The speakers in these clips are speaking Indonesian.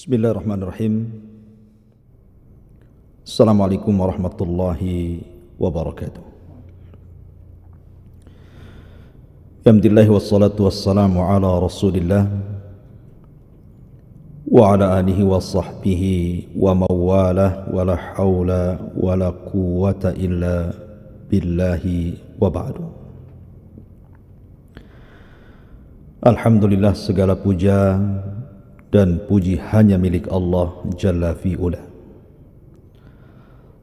Bismillahirrahmanirrahim. Assalamualaikum warahmatullahi wabarakatuh. Alhamdulillah wassalatu wassalamu ala rasulillah wa ala alihi wa sahbihi wa mawalah wa la hawla wa la quwwata illa billahi wa ba'du. Alhamdulillah, segala puja dan puji hanya milik Allah Jalla fi'ula.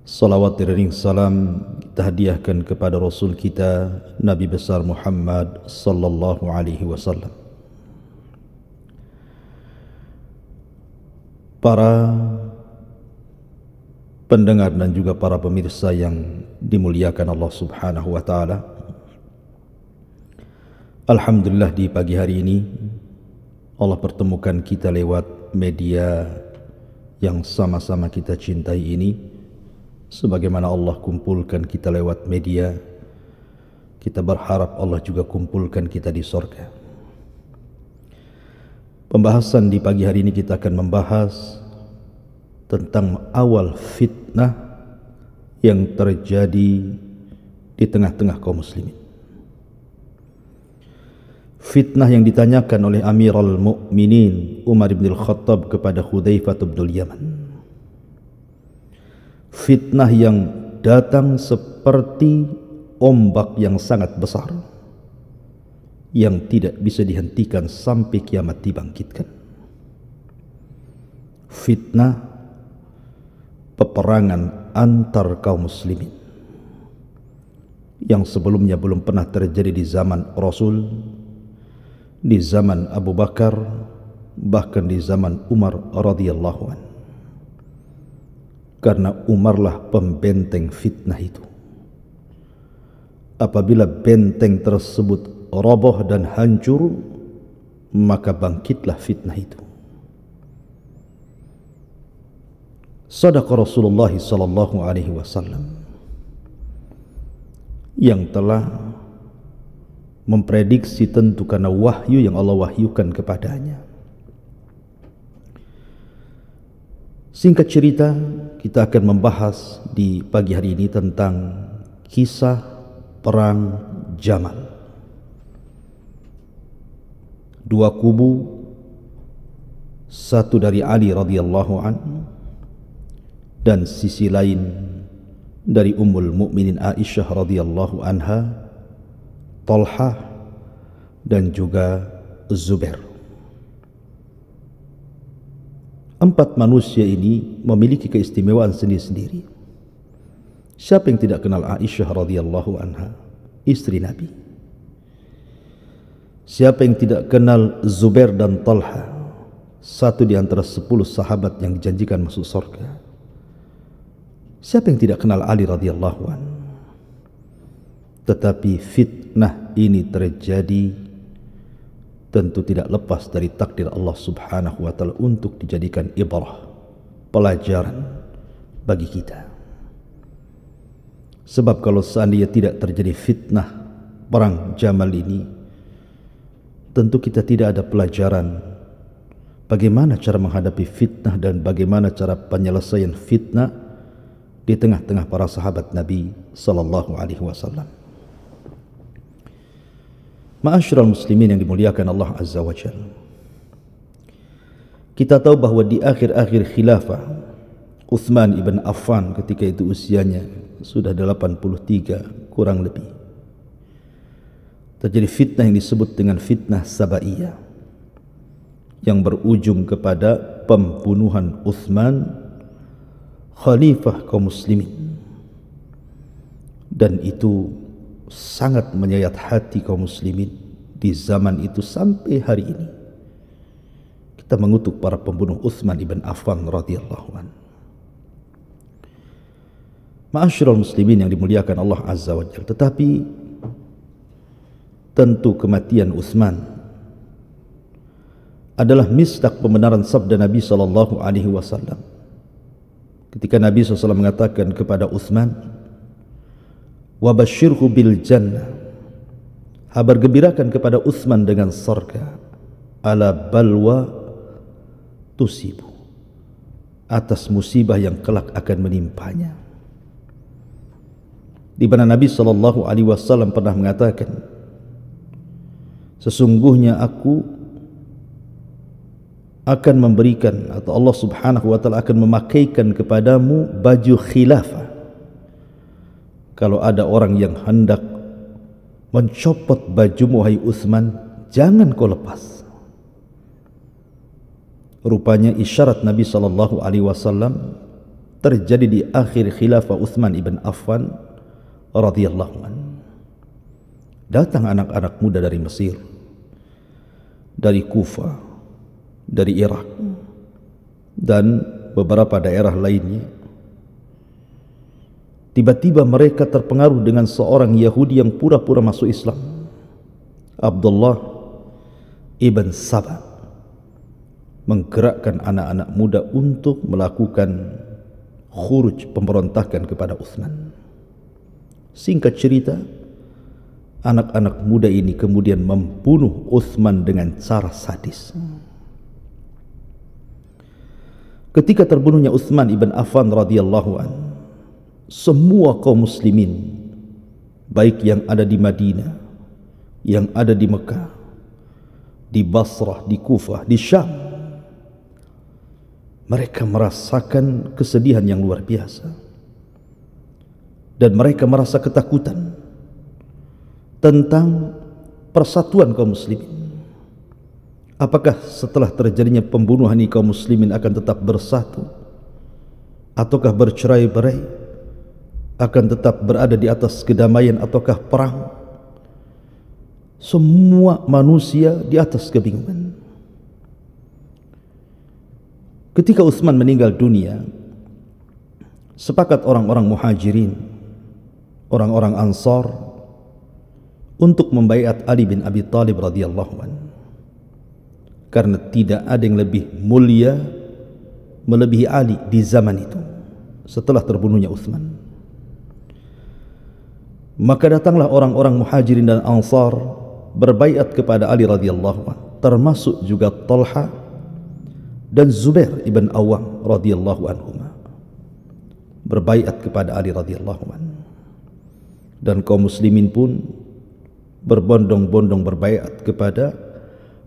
Salawat dan salam kita hadiahkan kepada Rasul kita Nabi besar Muhammad sallallahu alaihi wasallam. Para pendengar dan juga para pemirsa yang dimuliakan Allah Subhanahu wa taala, alhamdulillah di pagi hari ini Allah pertemukan kita lewat media yang sama-sama kita cintai ini. Sebagaimana Allah kumpulkan kita lewat media, kita berharap Allah juga kumpulkan kita di surga. Pembahasan di pagi hari ini kita akan membahas tentang awal fitnah yang terjadi di tengah-tengah kaum muslimin. Fitnah yang ditanyakan oleh Amirul Mukminin Umar bin Al-Khattab kepada Hudzaifah bin Yaman. Fitnah yang datang seperti ombak yang sangat besar yang tidak bisa dihentikan sampai kiamat dibangkitkan. Fitnah peperangan antar kaum muslimin yang sebelumnya belum pernah terjadi di zaman Rasul, di zaman Abu Bakar, bahkan di zaman Umar radhiyallahu anhu. Karena Umarlah pembenteng fitnah itu. Apabila benteng tersebut roboh dan hancur, maka bangkitlah fitnah itu. Sadaqa Rasulullah sallallahu alaihi wasallam yang telah memprediksi tentu karena wahyu yang Allah wahyukan kepadanya. Singkat cerita, kita akan membahas di pagi hari ini tentang kisah perang Jamal. Dua kubu, satu dari Ali radhiyallahu anhu dan sisi lain dari Ummul Mukminin Aisyah radhiyallahu anha, Talha dan juga Zubair. Empat manusia ini memiliki keistimewaan sendiri-sendiri. Siapa yang tidak kenal Aisyah radhiyallahu anha, istri Nabi? Siapa yang tidak kenal Zubair dan Talha, satu di antara 10 sahabat yang dijanjikan masuk surga? Siapa yang tidak kenal Ali radhiyallahu anhu? Tetapi fitnah ini terjadi tentu tidak lepas dari takdir Allah Subhanahu wa taala untuk dijadikan ibrah, pelajaran bagi kita. Sebab kalau seandainya tidak terjadi fitnah perang Jamal ini, tentu kita tidak ada pelajaran bagaimana cara menghadapi fitnah dan bagaimana cara penyelesaian fitnah di tengah-tengah para sahabat Nabi sallallahu alaihi wasallam. Ma'asyiral muslimin yang dimuliakan Allah Azza wa Jalla, kita tahu bahwa di akhir-akhir khilafah Utsman ibn Affan, ketika itu usianya sudah 83 kurang lebih, terjadi fitnah yang disebut dengan fitnah Sabaiyah yang berujung kepada pembunuhan Utsman, khalifah kaum muslimin. Dan itu sangat menyayat hati kaum muslimin di zaman itu sampai hari ini. Kita mengutuk para pembunuh Utsman ibn Affan radhiyallahu anhu. Ma'asyiral muslimin yang dimuliakan Allah Azza wa Jalla, tetapi tentu kematian Utsman adalah misdak pembenaran sabda Nabi sallallahu alaihi wasallam ketika Nabi SAW mengatakan kepada Utsman, wa basyirhu bil jannah, kabar gembirakan kepada Utsman dengan surga, ala balwa tusibu, atas musibah yang kelak akan menimpanya. Di mana Nabi SAW pernah mengatakan, sesungguhnya aku akan memberikan, atau Allah Subhanahu wa ta'ala akan memakaikan kepadamu baju khilafah. Kalau ada orang yang hendak mencopot bajumu wahai Utsman, jangan kau lepas. Rupanya isyarat Nabi SAW terjadi di akhir khilafah Utsman ibn Affan radhiyallahu anhu. Datang anak-anak muda dari Mesir, dari Kufah, dari Irak, dan beberapa daerah lainnya. Tiba-tiba mereka terpengaruh dengan seorang Yahudi yang pura-pura masuk Islam, Abdullah ibn Saba, menggerakkan anak-anak muda untuk melakukan khuruj, pemberontakan kepada Utsman. Singkat cerita, anak-anak muda ini kemudian membunuh Utsman dengan cara sadis. Ketika terbunuhnya Utsman ibn Affan radhiyallahu anhu, semua kaum muslimin, baik yang ada di Madinah, yang ada di Mekah, di Basrah, di Kufah, di Syam, mereka merasakan kesedihan yang luar biasa, dan mereka merasa ketakutan tentang persatuan kaum muslimin. Apakah setelah terjadinya pembunuhan ini kaum muslimin akan tetap bersatu, ataukah bercerai-berai, akan tetap berada di atas kedamaian ataukah perang? Semua manusia di atas kebingungan. Ketika Utsman meninggal dunia, sepakat orang-orang Muhajirin, orang-orang Ansar, untuk membaiat Ali bin Abi Thalib radhiyallahu anhu, karena tidak ada yang lebih mulia melebihi Ali di zaman itu setelah terbunuhnya Utsman. Maka datanglah orang-orang Muhajirin dan Ansar berbaiat kepada Ali radhiyallahu anhu, termasuk juga Talha dan Zubair ibn Awam radhiyallahu anhuma, berbaiat kepada Ali radhiyallahu anhu. Dan kaum muslimin pun berbondong-bondong berbaiat kepada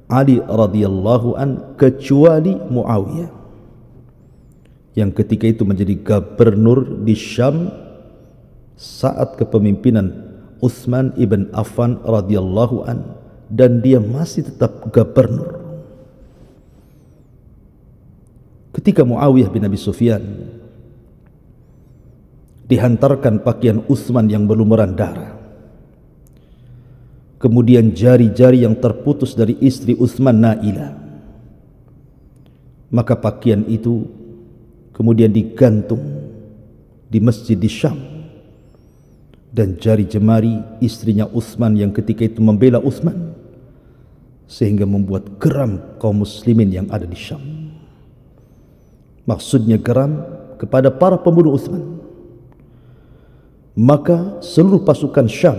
Ali radhiyallahu an, kecuali Muawiyah yang ketika itu menjadi gubernur di Syam saat kepemimpinan Utsman ibn Affan radhiyallahu an, dan dia masih tetap gubernur. Ketika Muawiyah bin Abi Sufyan dihantarkan pakaian Utsman yang berlumuran darah, kemudian jari-jari yang terputus dari istri Utsman, Nailah, maka pakaian itu kemudian digantung di masjid di Syam, dan jari jemari istrinya Utsman yang ketika itu membela Utsman, sehingga membuat geram kaum muslimin yang ada di Syam. Maksudnya geram kepada para pembunuh Utsman. Maka seluruh pasukan Syam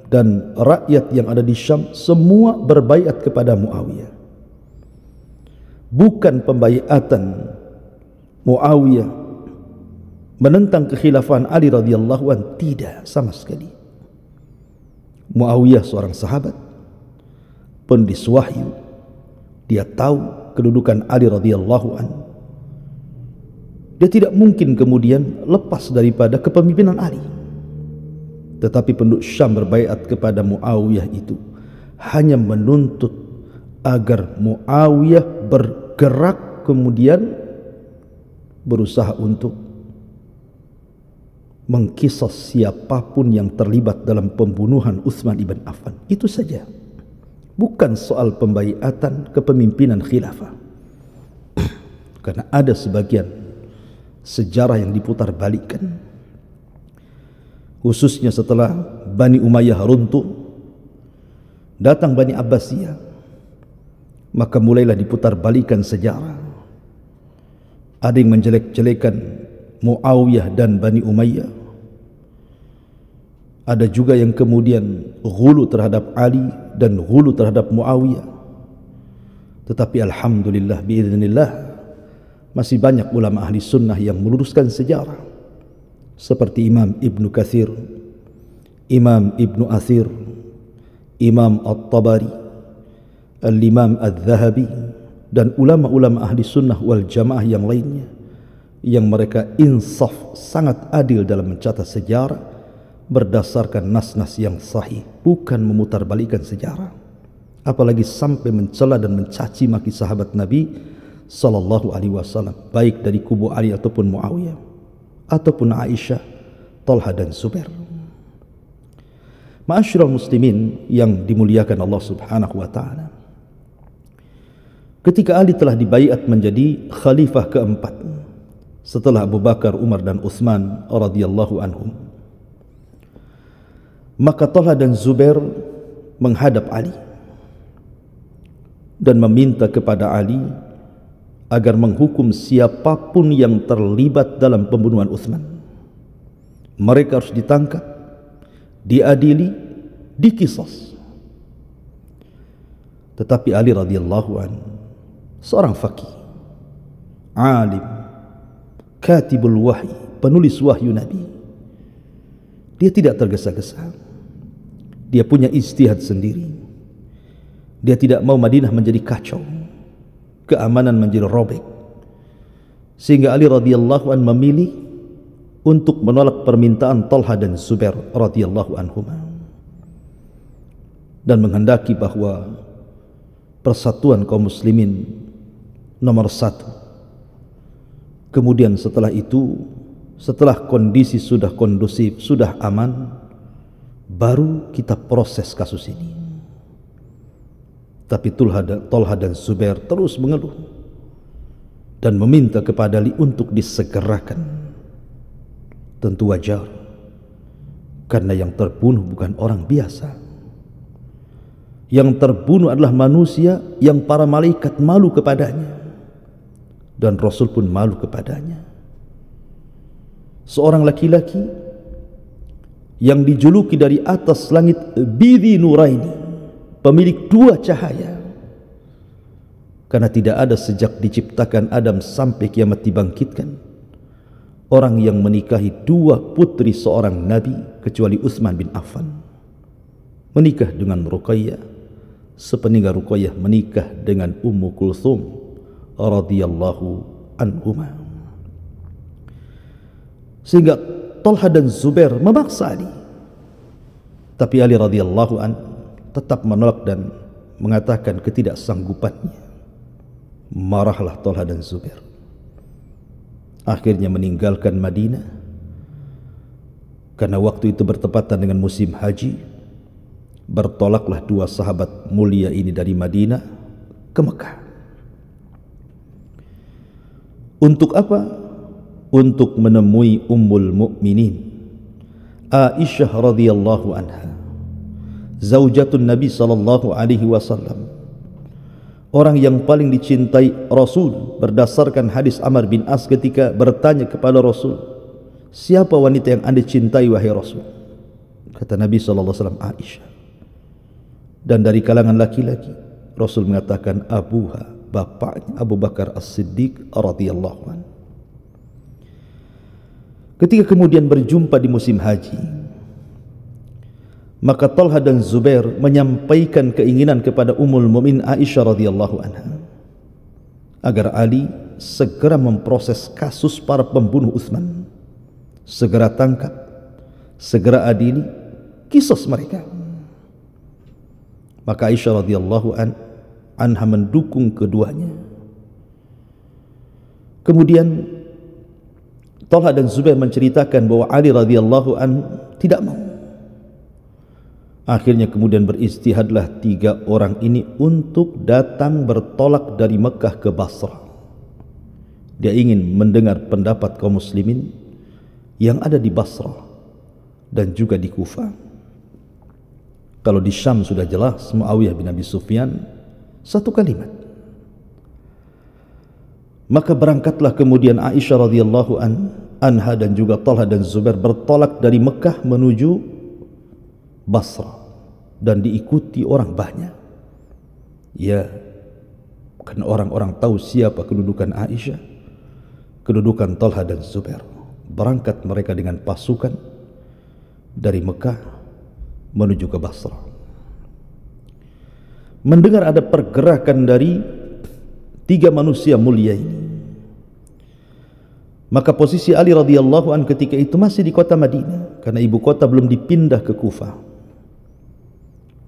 dan rakyat yang ada di Syam semua berbaiat kepada Muawiyah. Bukan pembaiatan Muawiyah menentang kekhilafahan Ali radhiyallahu an, tidak sama sekali. Muawiyah seorang sahabat, penulis wahyu, dia tahu kedudukan Ali radhiyallahu an. Dia tidak mungkin kemudian lepas daripada kepemimpinan Ali. Tetapi penduduk Syam berbaiat kepada Muawiyah itu hanya menuntut agar Muawiyah bergerak kemudian berusaha untuk mengkisos siapapun yang terlibat dalam pembunuhan Utsman ibn Affan. Itu saja. Bukan soal pembaiatan kepemimpinan khilafah. Karena ada sebagian sejarah yang diputar balikkan, khususnya setelah Bani Umayyah runtuh, datang Bani Abbasiyah, maka mulailah diputar balikan sejarah. Ada yang menjelek-jelekan Muawiyah dan Bani Umayyah, ada juga yang kemudian ghulu terhadap Ali dan ghulu terhadap Muawiyah. Tetapi alhamdulillah biiznillah, masih banyak ulama ahli sunnah yang meluruskan sejarah, seperti Imam Ibnu Katsir, Imam Ibnu Athir, Imam At-Tabari, Al-Imam Al-Zahabi, dan ulama-ulama ahli sunnah wal jamaah yang lainnya, yang mereka insaf, sangat adil dalam mencatat sejarah berdasarkan nas-nas yang sahih, bukan memutarbalikkan sejarah, apalagi sampai mencela dan mencaci maki sahabat Nabi sallallahu alaihi wasallam, baik dari kubu Ali ataupun Muawiyah ataupun Aisyah, Talha dan Zubair. Ma'asyiral muslimin yang dimuliakan Allah Subhanahu wa taala, ketika Ali telah dibaiat menjadi khalifah keempat setelah Abu Bakar, Umar dan Utsman radhiyallahu anhum, maka Talha dan Zubair menghadap Ali dan meminta kepada Ali agar menghukum siapapun yang terlibat dalam pembunuhan Utsman. Mereka harus ditangkap, diadili, diqisas. Tetapi Ali radhiyallahu anhu, seorang faqih, alim, katibul wahyi, penulis wahyu Nabi, dia tidak tergesa-gesa. Dia punya ijtihad sendiri. Dia tidak mau Madinah menjadi kacau, keamanan menjadi robek, sehingga Ali radhiyallahu anhu memilih untuk menolak permintaan Talha dan Zubair radhiyallahu anhuma dan menghendaki bahwa persatuan kaum muslimin nomor satu. Kemudian setelah itu, setelah kondisi sudah kondusif, sudah aman, baru kita proses kasus ini. Tapi Talha dan Zubair terus mengeluh dan meminta kepada Ali untuk disegerakan. Tentu wajar, karena yang terbunuh bukan orang biasa. Yang terbunuh adalah manusia yang para malaikat malu kepadanya, dan Rasul pun malu kepadanya. Seorang laki-laki yang dijuluki dari atas langit Bidhi Nuraini, pemilik dua cahaya, karena tidak ada sejak diciptakan Adam sampai kiamat dibangkitkan orang yang menikahi dua putri seorang nabi kecuali Utsman bin Affan. Menikah dengan Ruqayyah, sepeninggal Ruqayyah menikah dengan Ummu Kulthum radhiyallahu anhuma. Sehingga Talha dan Zubair memaksa Ali, tapi Ali radhiyallahu anhu tetap menolak dan mengatakan ketidaksanggupannya. Marahlah Talha dan Zubair, akhirnya meninggalkan Madinah, karena waktu itu bertepatan dengan musim haji. Bertolaklah dua sahabat mulia ini dari Madinah ke Mekah. Untuk apa? Untuk menemui Ummul Mukminin Aisyah radhiyallahu anha, zaujatun Nabi sallallahu alaihi wasallam, orang yang paling dicintai Rasul, berdasarkan hadis Amr bin As ketika bertanya kepada Rasul, siapa wanita yang Anda cintai wahai Rasul? Kata Nabi sallallahu alaihi wasallam, Aisyah. Dan dari kalangan laki-laki, Rasul mengatakan abuha, bapaknya Abu Bakar As-Siddiq radhiyallahu anhu. Ketika kemudian berjumpa di musim haji, maka Talha dan Zubair menyampaikan keinginan kepada Ummul Mukminin Aisyah radhiyallahu anha agar Ali segera memproses kasus para pembunuh Utsman, segera tangkap, segera adili, qisas mereka. Maka Aisyah radhiyallahu anha mendukung keduanya. Kemudian Talha dan Zubair menceritakan bahwa Ali radhiyallahu anhu tidak mau. Akhirnya kemudian beristihadlah tiga orang ini untuk datang bertolak dari Mekah ke Basrah. Dia ingin mendengar pendapat kaum muslimin yang ada di Basrah dan juga di Kufah. Kalau di Syam sudah jelas Muawiyah bin Abi Sufyan, satu kalimat. Maka berangkatlah kemudian Aisyah radhiyallahu anha dan juga Talha dan Zubair bertolak dari Mekah menuju Basrah dan diikuti orang banyak. Ya, karena orang-orang tahu siapa kedudukan Aisyah, kedudukan Talha dan Zubair. Berangkat mereka dengan pasukan dari Mekah menuju ke Basrah. Mendengar ada pergerakan dari tiga manusia mulia ini, maka posisi Ali radhiyallahu an ketika itu masih di kota Madinah, karena ibu kota belum dipindah ke Kufah.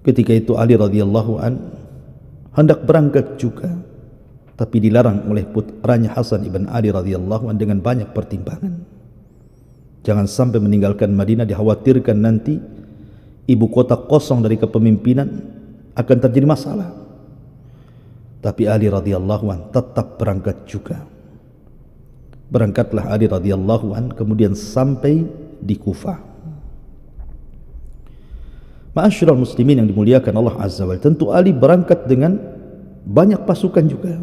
Ketika itu Ali radhiyallahu an hendak berangkat juga, tapi dilarang oleh putranya Hasan ibn Ali radhiyallahu an dengan banyak pertimbangan. Jangan sampai meninggalkan Madinah, dikhawatirkan nanti ibu kota kosong dari kepemimpinan, akan terjadi masalah. Tapi Ali radhiyallahu an tetap berangkat juga. Berangkatlah Ali radhiyallahu an, kemudian sampai di Kufah. Ma'asyiral muslimin yang dimuliakan Allah Azza wa Jalla, tentu Ali berangkat dengan banyak pasukan juga.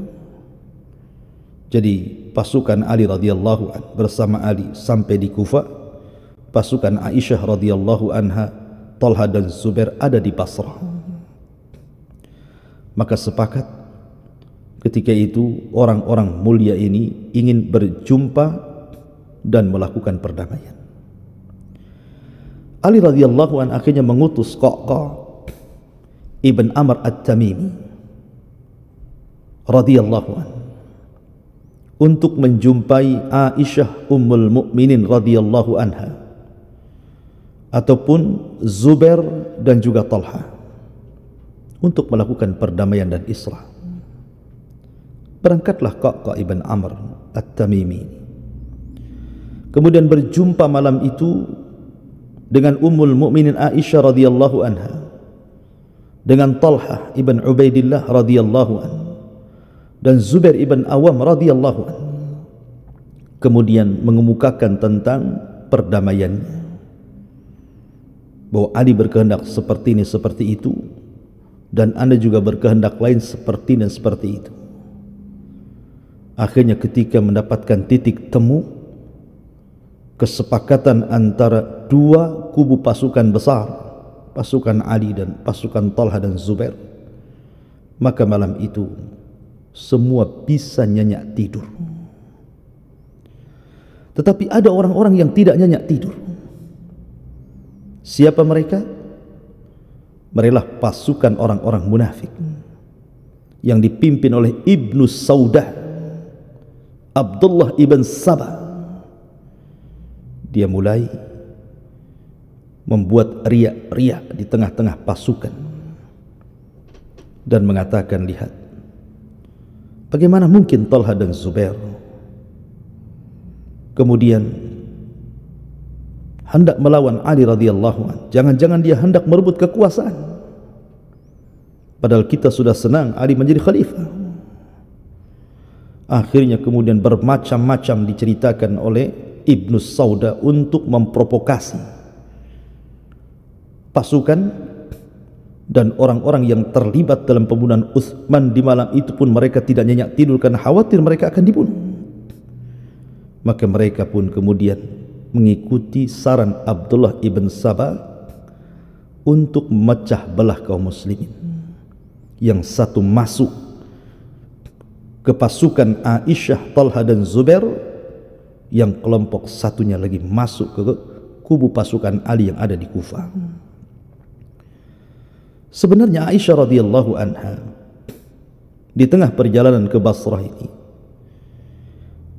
Jadi pasukan Ali radhiyallahu an bersama Ali sampai di Kufah. Pasukan Aisyah radhiyallahu anha, Talha dan Zubair ada di Basrah. Maka sepakat ketika itu orang-orang mulia ini ingin berjumpa dan melakukan perdamaian. Ali radhiyallahu an akhirnya mengutus Qa'qa' ibn Amr at-Tamimi radhiyallahu an untuk menjumpai Aisyah Ummul Mukminin radhiyallahu anha ataupun Zubair dan juga Talha untuk melakukan perdamaian dan islah. Berangkatlah Qa'qa' ibn Amr at-Tamimi, kemudian berjumpa malam itu dengan Ummul Mukminin Aisyah radhiyallahu anha, dengan Talha ibn Ubaidillah radhiyallahu anhu, dan Zubair ibn Awam radhiyallahu anhu. Kemudian mengemukakan tentang perdamaiannya, bahwa Ali berkehendak seperti ini seperti itu, dan Anda juga berkehendak lain seperti dan seperti itu. Akhirnya ketika mendapatkan titik temu kesepakatan antara dua kubu pasukan besar, pasukan Ali dan pasukan Talha dan Zubair, maka malam itu semua bisa nyenyak tidur. Tetapi ada orang-orang yang tidak nyenyak tidur. Siapa mereka? Mereka pasukan orang-orang munafik yang dipimpin oleh Ibnu Saudah, Abdullah ibn Sabah. Dia mulai membuat riak-riak di tengah-tengah pasukan dan mengatakan, lihat, bagaimana mungkin Talha dan Zubair kemudian hendak melawan Ali radhiyallahu anhu? Jangan-jangan dia hendak merebut kekuasaan, padahal kita sudah senang Ali menjadi khalifah. Akhirnya kemudian bermacam-macam diceritakan oleh Ibnu Sauda untuk memprovokasi pasukan dan orang-orang yang terlibat dalam pembunuhan Utsman. Di malam itu pun mereka tidak nyenyak tidur karena khawatir mereka akan dibunuh. Maka mereka pun kemudian mengikuti saran Abdullah ibn Sabah untuk memecah belah kaum muslimin. Yang satu masuk ke pasukan Aisyah, Talha dan Zubair, yang kelompok satunya lagi masuk ke kubu pasukan Ali yang ada di Kufah. Sebenarnya Aisyah radhiyallahu anha di tengah perjalanan ke Basrah ini,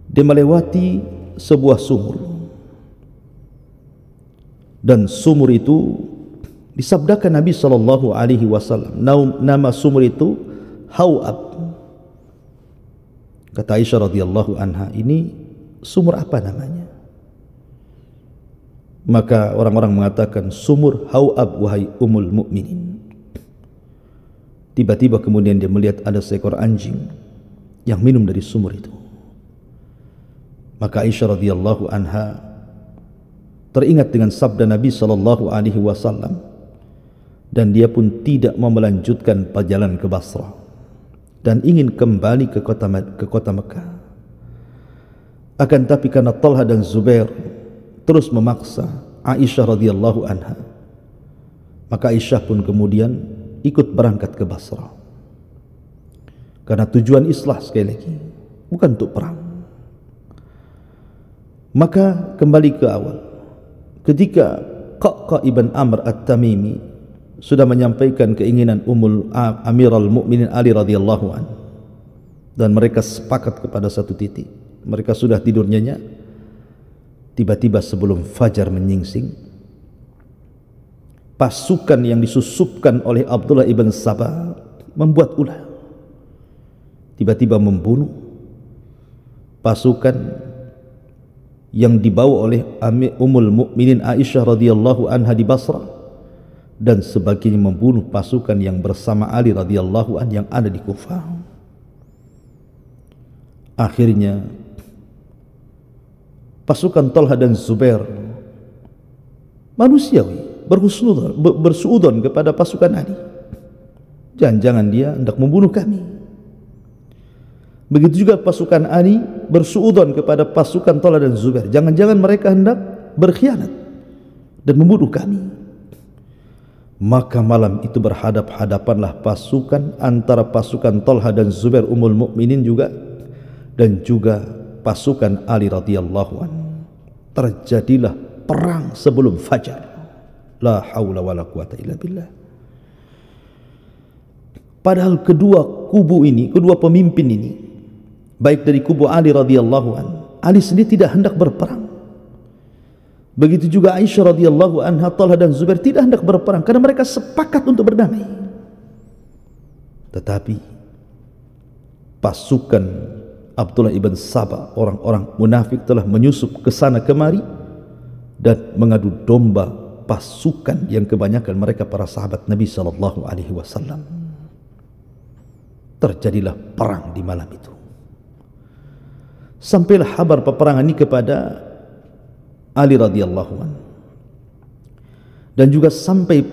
dia melewati sebuah sumur, dan sumur itu disabdakan Nabi sallallahu alaihi wasallam, nama sumur itu Hau'ab. Kata Aisyah radhiyallahu anha, ini sumur apa namanya? Maka orang-orang mengatakan sumur Hau'ab wahai Ummul Mukminin. Tiba-tiba kemudian dia melihat ada seekor anjing yang minum dari sumur itu. Maka Aisyah radhiyallahu anha teringat dengan sabda Nabi sallallahu alaihi wasallam, dan dia pun tidak mau melanjutkan perjalanan ke Basrah dan ingin kembali ke kota Mekah. Akan tapi karena Talha dan Zubair terus memaksa Aisyah radhiyallahu anha, maka Aisyah pun kemudian ikut berangkat ke Basrah. Karena tujuan islah sekali lagi, bukan untuk perang. Maka kembali ke awal, ketika Qaqqa ibn Amr at-Tamimi sudah menyampaikan keinginan Amirul Mukminin Ali radhiyallahu an, dan mereka sepakat kepada satu titik, mereka sudah tidur nyenyak. Tiba-tiba sebelum fajar menyingsing, pasukan yang disusupkan oleh Abdullah ibn Sabah membuat ulah, tiba-tiba membunuh pasukan yang dibawa oleh Ummul Mukminin Aisyah radhiyallahu anha di Basrah, dan sebagiannya membunuh pasukan yang bersama Ali radhiyallahu an yang ada di Kufah. Akhirnya pasukan Talha dan Zubair manusiawi bersuudzon kepada pasukan Ali, jangan-jangan dia hendak membunuh kami. Begitu juga pasukan Ali bersuudzon kepada pasukan Talha dan Zubair, jangan-jangan mereka hendak berkhianat dan membunuh kami. Maka malam itu berhadap-hadapanlah pasukan antara pasukan Talha dan Zubair Ummul Mukminin juga, dan juga pasukan Ali radhiyallahu anhu. Terjadilah perang sebelum fajar. La haula wala quwata illa billah. Padahal kedua kubu ini, kedua pemimpin ini, baik dari kubu Ali radhiyallahu an, Ali sendiri tidak hendak berperang. Begitu juga Aisyah radhiyallahu anha, Talha dan Zubair tidak hendak berperang karena mereka sepakat untuk berdamai. Tetapi pasukan Abdullah ibn Sabah, orang-orang munafik, telah menyusup ke sana kemari dan mengadu domba pasukan yang kebanyakan mereka para sahabat Nabi sallallahu alaihi wasallam. Terjadilah perang di malam itu. Sampailah kabar peperangan ini kepada Ali radhiyallahu anhu, dan juga sampai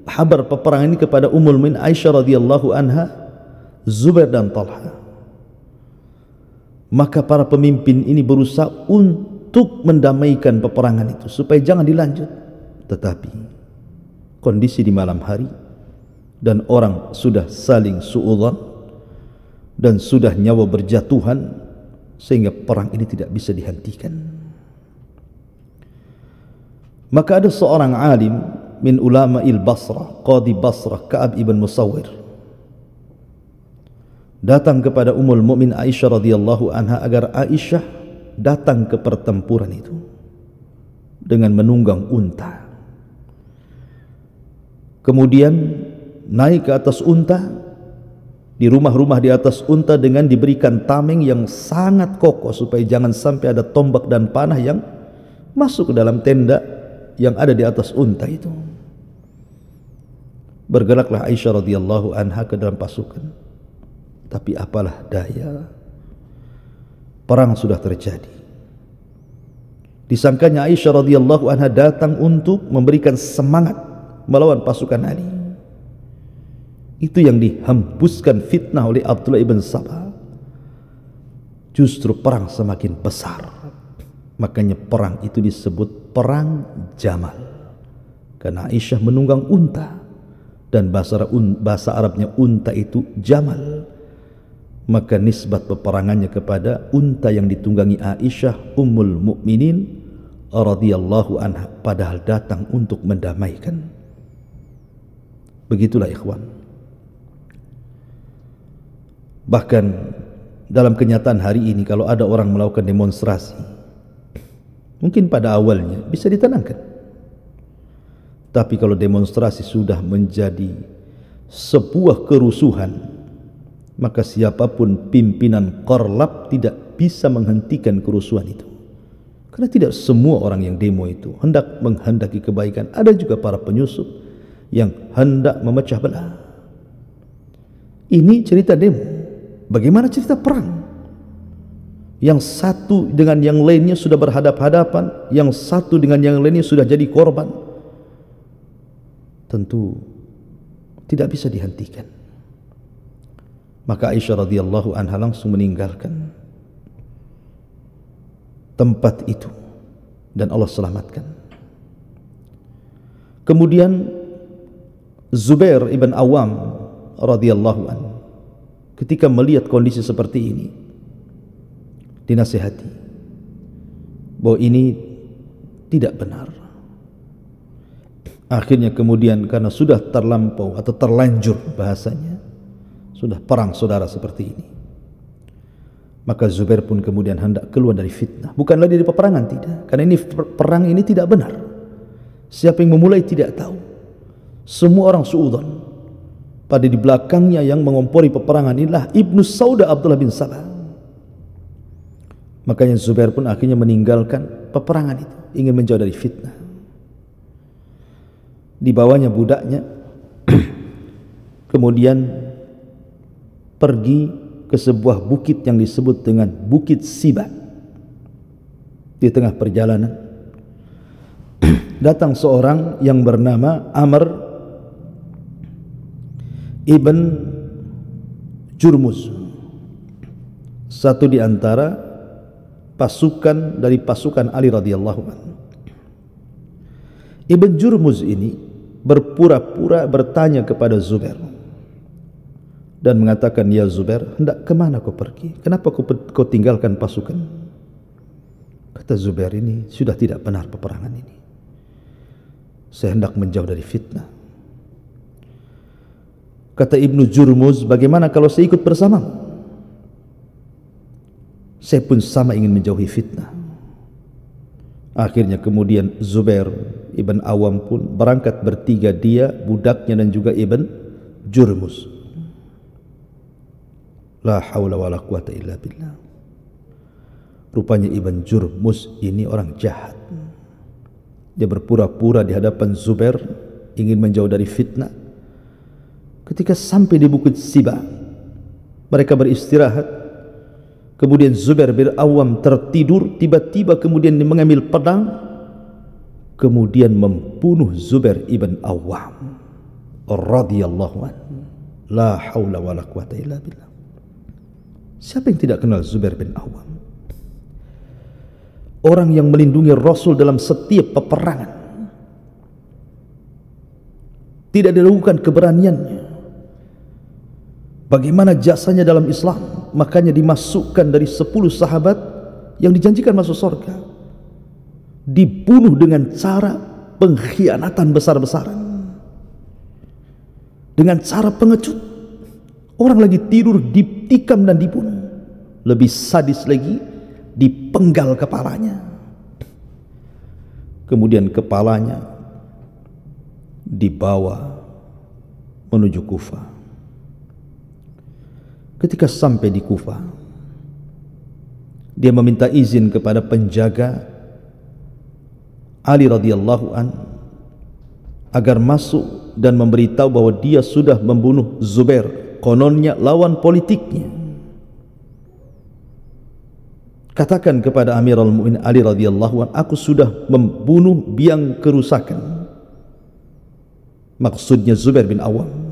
kabar peperangan ini kepada Ummul Mukminin Aisyah radhiyallahu anha, Zubair dan Talha. Maka para pemimpin ini berusaha untuk mendamaikan peperangan itu supaya jangan dilanjut. Tetapi kondisi di malam hari dan orang sudah saling suudzon dan sudah nyawa berjatuhan, sehingga perang ini tidak bisa dihentikan. Maka ada seorang alim min ulama'il Basrah, Qadi Basrah, Ka'ab ibn Musawwir, datang kepada Ummul Mukminin Aisyah radhiyallahu anha agar Aisyah datang ke pertempuran itu dengan menunggang unta. Kemudian naik ke atas unta, di rumah-rumah di atas unta dengan diberikan tameng yang sangat kokoh supaya jangan sampai ada tombak dan panah yang masuk ke dalam tenda yang ada di atas unta itu. Bergeraklah Aisyah radhiyallahu anha ke dalam pasukan. Tapi apalah daya, perang sudah terjadi. Disangkanya Aisyah radhiyallahu anha datang untuk memberikan semangat melawan pasukan Ali. Itu yang dihembuskan fitnah oleh Abdullah ibn Sabah. Justru perang semakin besar. Makanya perang itu disebut perang Jamal, karena Aisyah menunggang unta, dan bahasa Arabnya unta itu Jamal. Maka nisbat peperangannya kepada unta yang ditunggangi Aisyah Ummul Mukminin radhiyallahu anha, padahal datang untuk mendamaikan. Begitulah ikhwan. Bahkan dalam kenyataan hari ini, kalau ada orang melakukan demonstrasi, mungkin pada awalnya bisa ditenangkan. Tapi kalau demonstrasi sudah menjadi sebuah kerusuhan, maka siapapun pimpinan korlap tidak bisa menghentikan kerusuhan itu. Karena tidak semua orang yang demo itu hendak menghendaki kebaikan. Ada juga para penyusup yang hendak memecah belah. Ini cerita demo. Bagaimana cerita perang? Yang satu dengan yang lainnya sudah berhadap-hadapan, yang satu dengan yang lainnya sudah jadi korban. Tentu tidak bisa dihentikan. Maka Aisyah radhiyallahu anha langsung meninggalkan tempat itu dan Allah selamatkan. Kemudian Zubair ibn Awam radhiyallahu anhu ketika melihat kondisi seperti ini, dinasihati, bahwa ini tidak benar. Akhirnya kemudian karena sudah terlampau atau terlanjur bahasanya, sudah perang saudara seperti ini, maka Zubair pun kemudian hendak keluar dari fitnah. Bukan lagi dari peperangan, tidak. Karena ini perang ini tidak benar. Siapa yang memulai tidak tahu. Semua orang suudzon. Pada di belakangnya yang mengompori peperangan inilah Ibnu Sauda Abdullah bin Sabah. Makanya Zubair pun akhirnya meninggalkan peperangan itu, ingin menjauh dari fitnah. Dibawanya budaknya, kemudian pergi ke sebuah bukit yang disebut dengan Bukit Siba. Di tengah perjalanan datang seorang yang bernama Amr ibn Jurmuz, satu di antara pasukan dari pasukan Ali radhiyallahu anhu. Ibn Jurmuz ini berpura-pura bertanya kepada Zubair dan mengatakan, ya Zubair, hendak kemana kau pergi? Kenapa kau tinggalkan pasukan? Kata Zubair, ini sudah tidak benar peperangan ini. Saya hendak menjauh dari fitnah. Kata Ibnu Jurmuz, bagaimana kalau saya ikut bersamamu? Saya pun sama ingin menjauhi fitnah. Akhirnya kemudian Zubair Ibn Awam pun berangkat bertiga, dia, budaknya dan juga Ibn Jurmuz. La haula wala quwata illa billah. Rupanya Ibn Jurmuz ini orang jahat. Dia berpura-pura di hadapan Zubair ingin menjauh dari fitnah. Ketika sampai di Bukit Siba, mereka beristirahat. Kemudian Zubair bin Awam tertidur, tiba-tiba kemudian mengambil pedang, kemudian membunuh Zubair ibn Awam radhiyallahu anhu. La haula wala quwata illa billah. Siapa yang tidak kenal Zubair bin Awam? Orang yang melindungi Rasul dalam setiap peperangan. Tidak diragukan keberaniannya. Bagaimana jasanya dalam Islam? Makanya dimasukkan dari 10 sahabat yang dijanjikan masuk surga, dibunuh dengan cara pengkhianatan besar-besaran, dengan cara pengecut. Orang lagi tidur ditikam dan dibunuh. Lebih sadis lagi, dipenggal kepalanya, kemudian kepalanya dibawa menuju Kufah. Ketika sampai di Kufah, dia meminta izin kepada penjaga Ali radhiyallahu an agar masuk dan memberitahu bahwa dia sudah membunuh Zubair, kononnya lawan politiknya. Katakan kepada Amirul Mukminin Ali radhiyallahu an, aku sudah membunuh biang kerusakan. Maksudnya Zubair bin Awam.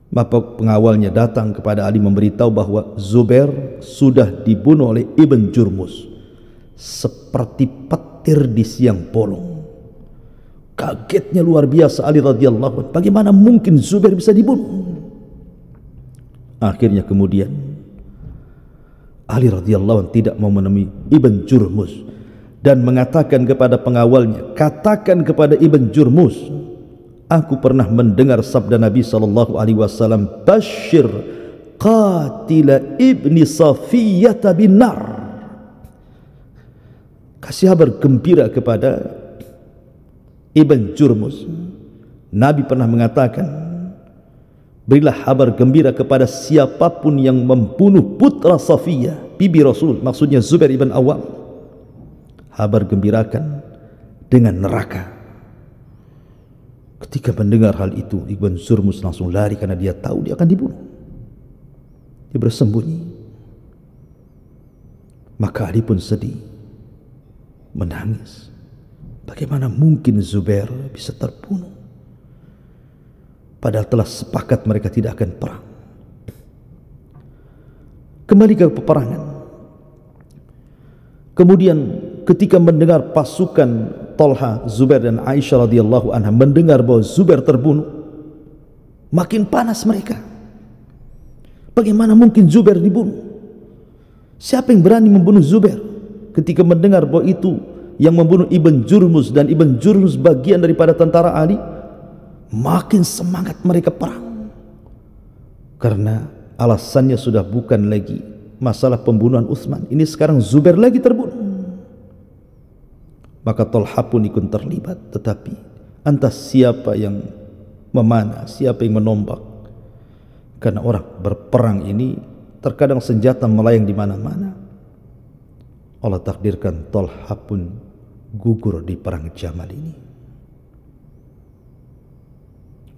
Maka pengawalnya datang kepada Ali memberitahu bahwa Zubair sudah dibunuh oleh Ibn Jurmuz seperti petir di siang bolong. Kagetnya luar biasa Ali radhiyallahu anhu, bagaimana mungkin Zubair bisa dibunuh? Akhirnya kemudian Ali radhiyallahu anhu tidak mau menemui Ibn Jurmuz dan mengatakan kepada pengawalnya, katakan kepada Ibn Jurmuz, aku pernah mendengar sabda Nabi SAW, Bashir qatila ibni Safiyyah bin nar. Kasih kabar gembira kepada Ibn Jurmuz. Nabi pernah mengatakan, berilah kabar gembira kepada siapapun yang membunuh putra Safiyyah, bibi Rasul, maksudnya Zubair ibn Awam. Kabar gembirakan dengan neraka. Ketika mendengar hal itu, Ibn Jurmuz langsung lari karena dia tahu dia akan dibunuh. Dia bersembunyi. Maka Ali pun sedih, menangis. Bagaimana mungkin Zubair bisa terbunuh? Padahal telah sepakat mereka tidak akan perang. Kembali ke peperangan. Kemudian ketika mendengar pasukan Talha, Zubair dan Aisyah radhiyallahu anha mendengar bahwa Zubair terbunuh, makin panas mereka. Bagaimana mungkin Zubair dibunuh? Siapa yang berani membunuh Zubair? ketika mendengar bahwa itu yang membunuh Ibn Jurmuz, dan Ibn Jurmuz bagian daripada tentara Ali, makin semangat mereka perang. Karena alasannya sudah bukan lagi masalah pembunuhan Utsman, ini sekarang Zubair lagi terbunuh. Maka Talha pun ikut terlibat, tetapi entah siapa yang memanah, siapa yang menombak. Karena orang berperang ini terkadang senjata melayang di mana-mana. Allah takdirkan Talha pun gugur di perang Jamal ini.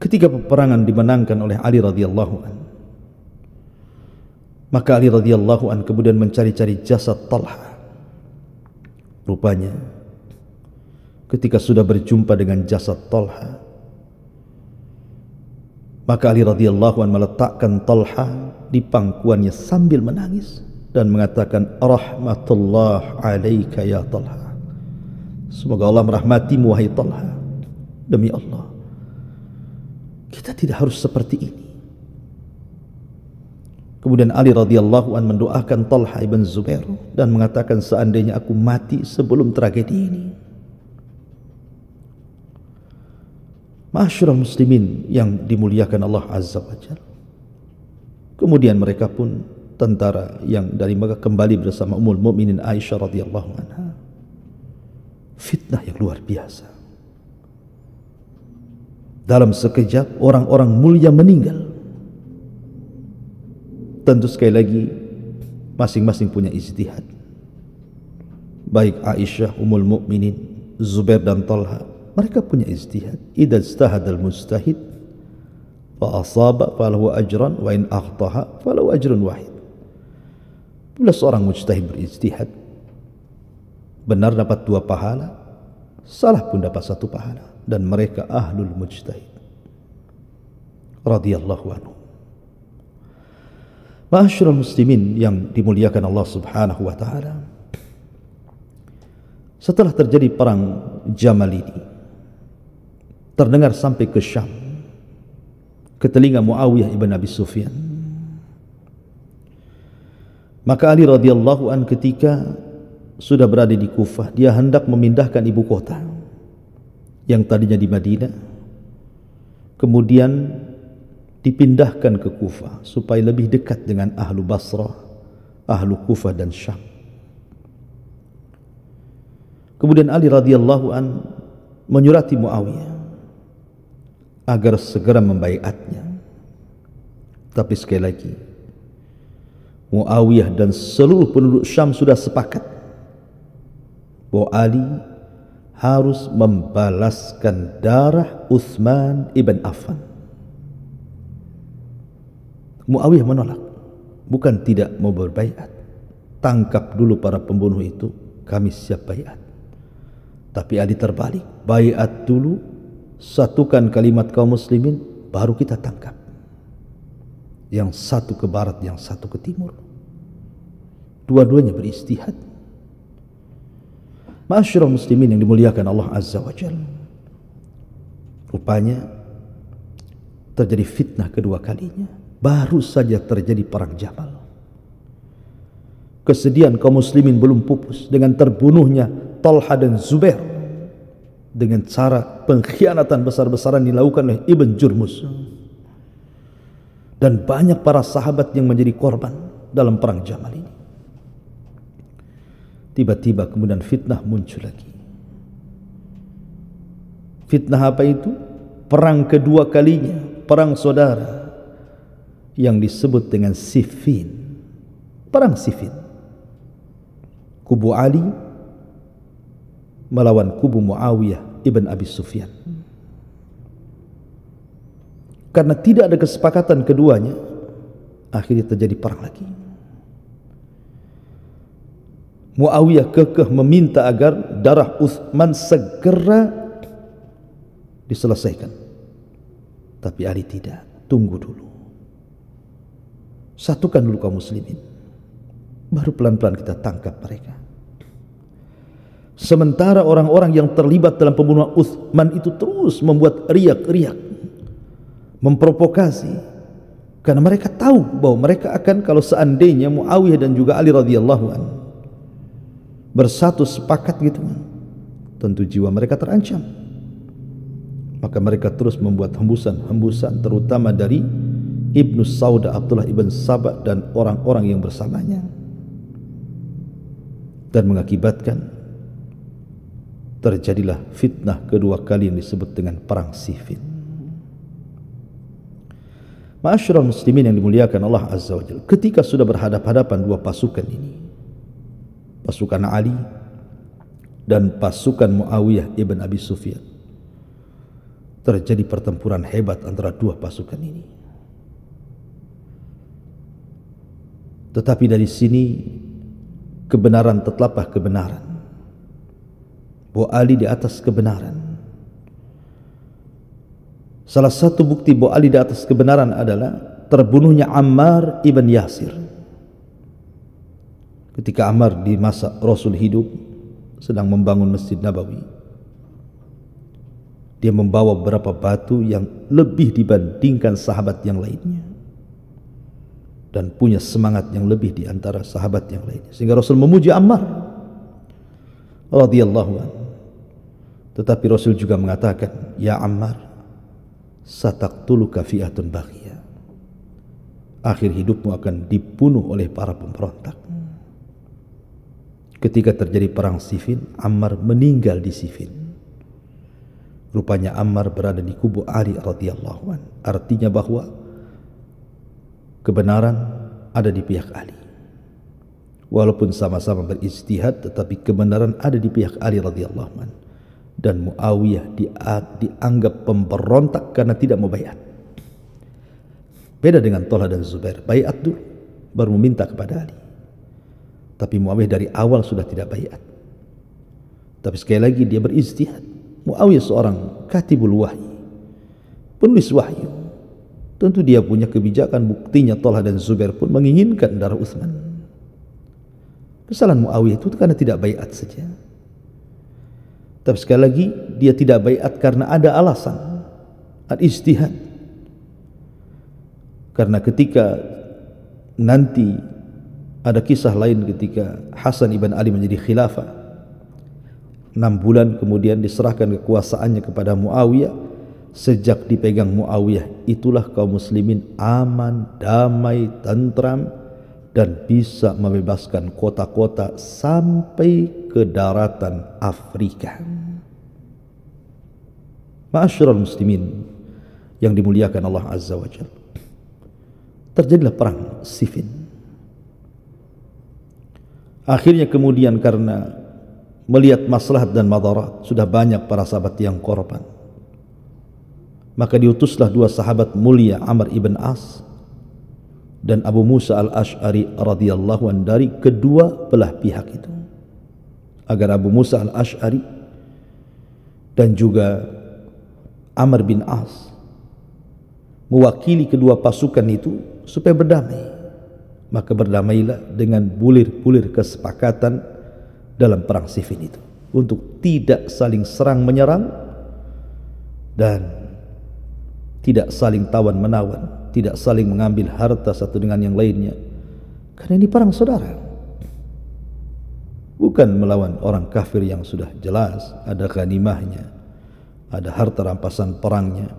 Ketika peperangan dimenangkan oleh Ali radhiyallahu an, maka Ali radhiyallahu an kemudian mencari-cari jasad Talha. Rupanya ketika sudah berjumpa dengan jasad Talha, maka Ali radhiyallahu an meletakkan Talha di pangkuannya sambil menangis dan mengatakan, rahmatullah alaika ya Talha, semoga Allah merahmatimu wahai Talha. Demi Allah, kita tidak harus seperti ini. Kemudian Ali radhiyallahu an mendoakan Talha ibn Zubair dan mengatakan, seandainya aku mati sebelum tragedi ini. Ma'asyiral muslimin yang dimuliakan Allah Azza wa Jalla. Kemudian mereka pun, tentara yang dari Mekah, kembali bersama Ummul Mukminin Aisyah radhiyallahu anha. Fitnah yang luar biasa. Dalam sekejap orang-orang mulia meninggal. Tentu sekali lagi masing-masing punya ijtihad. Baik Aisyah, Ummul Mukminin, Zubair dan Talha, mereka punya ijtihad. Idza ijtahadal mujtahid fa asaba falahu ajran wa in akhtaha falahu ajrun wahid. Bila seorang mujtahid berijtihad, benar dapat 2 pahala, salah pun dapat 1 pahala, dan mereka ahlul mujtahid radhiyallahu anhu. Ma'asyiral muslimin yang dimuliakan Allah Subhanahu wa taala. Setelah terjadi perang Jamal ini, terdengar sampai ke Syam, ke telinga Muawiyah ibn Abi Sufyan. Maka Ali radhiyallahu an ketika sudah berada di Kufah, dia hendak memindahkan ibu kota yang tadinya di Madinah, kemudian dipindahkan ke Kufah supaya lebih dekat dengan ahlu Basrah, ahlu Kufah dan Syam. Kemudian Ali radhiyallahu an menyurati Muawiyah agar segera membaiatnya. Tapi sekali lagi, Muawiyah dan seluruh penduduk Syam sudah sepakat bahwa Ali harus membalaskan darah Utsman ibn Affan. Muawiyah menolak, bukan tidak mau berbaiat. Tangkap dulu para pembunuh itu, kami siap baiat. Tapi Ali terbalik, baiat dulu, satukan kalimat kaum muslimin, baru kita tangkap. Yang satu ke barat, yang satu ke timur. Dua-duanya beristihad. Ma'asyiral muslimin yang dimuliakan Allah Azza wa Jalla. Rupanya terjadi fitnah kedua kalinya. Baru saja terjadi perang Jamal. Kesedihan kaum muslimin belum pupus dengan terbunuhnya Talha dan Zubair dengan cara pengkhianatan besar-besaran dilakukan oleh Ibn Jurmuz. Dan banyak para sahabat yang menjadi korban dalam perang Jamal ini. Tiba-tiba kemudian fitnah muncul lagi. Fitnah apa itu? Perang kedua kalinya, perang saudara yang disebut dengan Siffin. Perang Siffin. Kubu Ali melawan kubu Muawiyah ibn Abi Sufyan. Karena tidak ada kesepakatan keduanya, akhirnya terjadi perang lagi. Muawiyah kekeh meminta agar darah Utsman segera diselesaikan. Tapi Ali tidak, tunggu dulu. Satukan dulu kaum muslimin. Baru pelan-pelan kita tangkap mereka. Sementara orang-orang yang terlibat dalam pembunuhan Utsman itu terus membuat riak-riak, memprovokasi, karena mereka tahu bahwa mereka akan, kalau seandainya Muawiyah dan juga Ali radhiyallahu anhu bersatu sepakat gitu, tentu jiwa mereka terancam. Maka mereka terus membuat hembusan-hembusan, terutama dari Ibnu Sauda, Abdullah ibn Sabah dan orang-orang yang bersamanya, dan mengakibatkan terjadilah fitnah kedua kali yang disebut dengan perang Siffin. Ma'asyiral muslimin yang dimuliakan Allah Azza wa Jalla, ketika sudah berhadapan-hadapan dua pasukan ini, pasukan Ali dan pasukan Muawiyah ibn Abi Sufyan, terjadi pertempuran hebat antara dua pasukan ini. Tetapi dari sini kebenaran tetaplah kebenaran, bahwa Ali di atas kebenaran. Salah satu bukti bahwa Ali di atas kebenaran adalah terbunuhnya Ammar ibn Yasir. Ketika Ammar di masa Rasul hidup sedang membangun Masjid Nabawi, dia membawa beberapa batu yang lebih dibandingkan sahabat yang lainnya, dan punya semangat yang lebih di antara sahabat yang lainnya, sehingga Rasul memuji Ammar radhiyallahu anhu. Tetapi Rasul juga mengatakan, ya Ammar, sataqtuluka fi'atun baghiyah, akhir hidupmu akan dibunuh oleh para pemberontak. Ketika terjadi perang Siffin, Ammar meninggal di Siffin. Rupanya Ammar berada di kubu Ali radhiyallahu anhu. Artinya bahwa kebenaran ada di pihak Ali. Walaupun sama-sama berijtihad, tetapi kebenaran ada di pihak Ali radhiyallahu anhu. Dan Muawiyah dianggap pemberontak karena tidak mau baiat. Beda dengan Thalha dan Zubair, baiat dulu baru meminta kepada Ali. Tapi Muawiyah dari awal sudah tidak baiat. Tapi sekali lagi dia berijtihad. Muawiyah seorang katibul wahyi, penulis wahyu. Tentu dia punya kebijakan, buktinya Thalha dan Zubair pun menginginkan darah Utsman. Kesalahan Muawiyah itu karena tidak baiat saja. Tapi sekali lagi dia tidak baiat karena ada alasan, al-ijtihad. Karena ketika nanti ada kisah lain ketika Hasan ibn Ali menjadi khilafah, 6 bulan kemudian diserahkan kekuasaannya kepada Muawiyah. Sejak dipegang Muawiyah, itulah kaum muslimin aman, damai, tentram, dan bisa membebaskan kota-kota sampai ke daratan Afrika. Ma'asyiral muslimin yang dimuliakan Allah Azza wa Jalla, terjadilah perang Siffin. Akhirnya kemudian karena melihat maslahat dan madarat, sudah banyak para sahabat yang korban, maka diutuslah 2 sahabat mulia, Amr ibn As dan Abu Musa al-Ash'ari radhiyallahu anhu, dari kedua belah pihak itu, agar Abu Musa al-Ash'ari dan juga Amr bin As mewakili kedua pasukan itu supaya berdamai. Maka berdamailah dengan bulir-bulir kesepakatan dalam perang Siffin itu, untuk tidak saling serang menyerang dan tidak saling tawan menawan, tidak saling mengambil harta satu dengan yang lainnya. Karena ini perang saudara, bukan melawan orang kafir yang sudah jelas ada ghanimahnya, ada harta rampasan perangnya,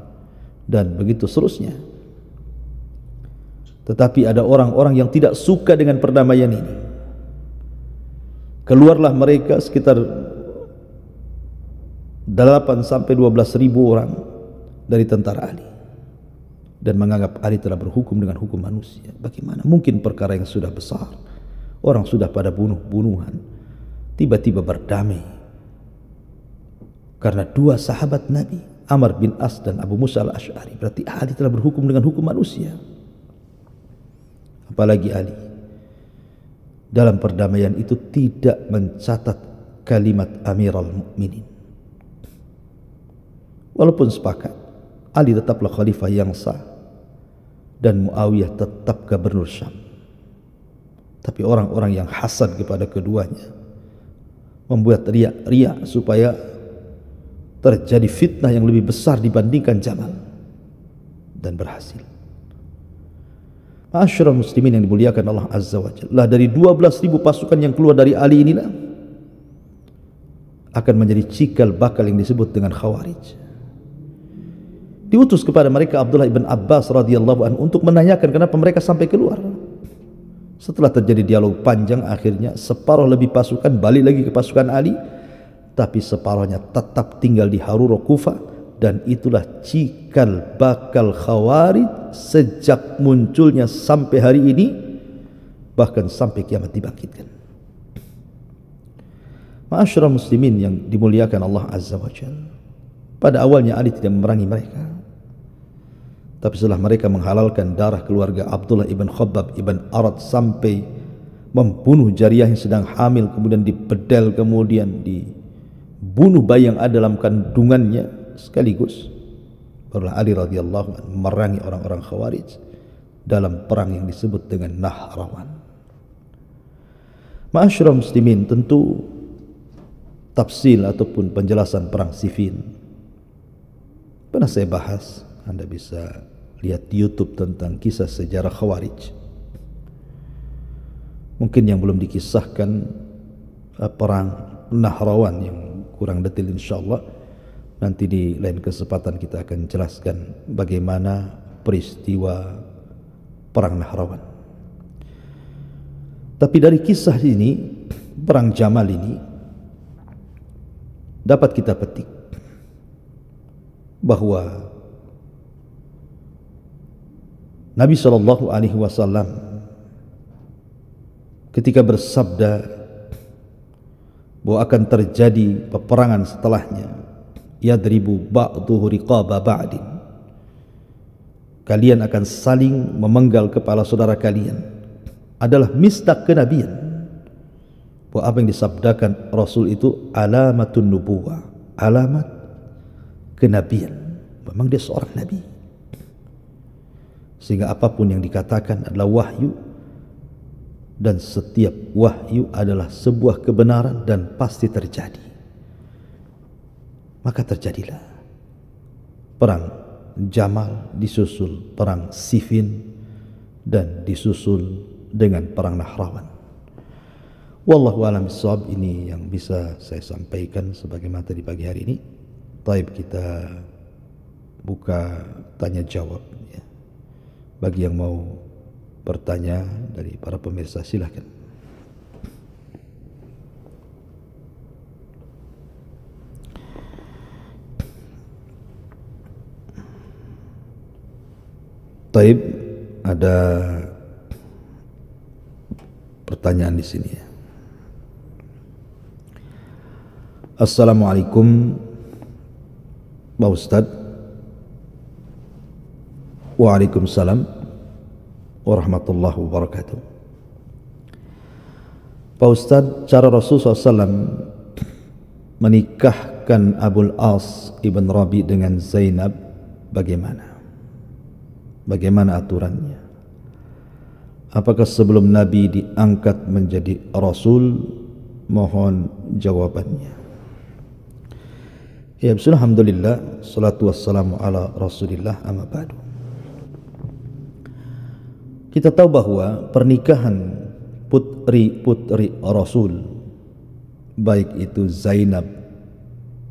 dan begitu seterusnya. Tetapi ada orang-orang yang tidak suka dengan perdamaian ini. Keluarlah mereka sekitar 8 sampai 12 ribu orang dari tentara Ali, dan menganggap Ali telah berhukum dengan hukum manusia. Bagaimana mungkin perkara yang sudah besar, orang sudah pada bunuh-bunuhan, tiba-tiba berdamai karena 2 sahabat Nabi, Amr bin As dan Abu Musa al-Ash'ari. Berarti Ali telah berhukum dengan hukum manusia. Apalagi Ali dalam perdamaian itu tidak mencatat kalimat Amirul Mukminin. Walaupun sepakat, Ali tetaplah khalifah yang sah dan Muawiyah tetap gubernur Syam. Tapi orang-orang yang hasad kepada keduanya membuat riak-riak supaya terjadi fitnah yang lebih besar dibandingkan Jamal, dan berhasil. Ma'asyiral muslimin yang dimuliakan Allah Azza wa Jalla, dari 12.000 pasukan yang keluar dari Ali inilah akan menjadi cikal bakal yang disebut dengan Khawarij. Diutus kepada mereka Abdullah ibn Abbas radhiyallahu anhu untuk menanyakan kenapa mereka sampai keluar. Setelah terjadi dialog panjang, akhirnya separuh lebih pasukan balik lagi ke pasukan Ali, tapi separuhnya tetap tinggal di Harura Kufah, dan itulah cikal bakal Khawarij sejak munculnya sampai hari ini, bahkan sampai kiamat dibangkitkan. Ma'asyiral muslimin yang dimuliakan Allah Azza wa Jalla, pada awalnya Ali tidak memerangi mereka, tapi setelah mereka menghalalkan darah keluarga Abdullah ibn Khabbab ibn Arad sampai membunuh jariyah yang sedang hamil, kemudian dipedel, kemudian dibunuh bayi yang ada dalam kandungannya sekaligus, barulah Ali radhiyallahu anhu memerangi orang-orang Khawarij dalam perang yang disebut dengan Nahrawan. Ma'asyiral muslimin, tentu tafsil ataupun penjelasan perang Siffin pernah saya bahas. Anda bisa lihat di YouTube tentang kisah sejarah Khawarij. Mungkin yang belum dikisahkan perang Nahrawan yang kurang detail, insyaallah nanti di lain kesempatan kita akan jelaskan bagaimana peristiwa perang Nahrawan. Tapi dari kisah ini, perang Jamal ini, dapat kita petik bahwa Nabi SAW ketika bersabda bahwa akan terjadi peperangan setelahnya, yadribu ba'duhu riqaba ba'din, kalian akan saling memenggal kepala saudara kalian, adalah misdak kenabian, bahwa apa yang disabdakan Rasul itu alamatun nubuwah, alamat kenabian, memang dia seorang nabi, sehingga apapun yang dikatakan adalah wahyu, dan setiap wahyu adalah sebuah kebenaran dan pasti terjadi. Maka terjadilah perang Jamal, disusul perang Siffin, dan disusul dengan perang Nahrawan. Wallahu a'lam bishawab. Ini yang bisa saya sampaikan sebagai materi pagi hari ini. Taib, kita buka tanya jawab ya. Bagi yang mau bertanya dari para pemirsa, silahkan. Taib, ada pertanyaan di sini ya. Assalamualaikum Pak Ustadz. Waalaikumsalam warahmatullahi wabarakatuh. Pak Ustadz, cara Rasulullah SAW menikahkan Abul As ibn Rabi dengan Zainab bagaimana? Bagaimana aturannya? Apakah sebelum Nabi diangkat menjadi Rasul? Mohon jawabannya. Ya, bismillah, alhamdulillah, salatu wassalamu ala Rasulillah, amma ba'du. Kita tahu bahwa pernikahan putri-putri Rasul, baik itu Zainab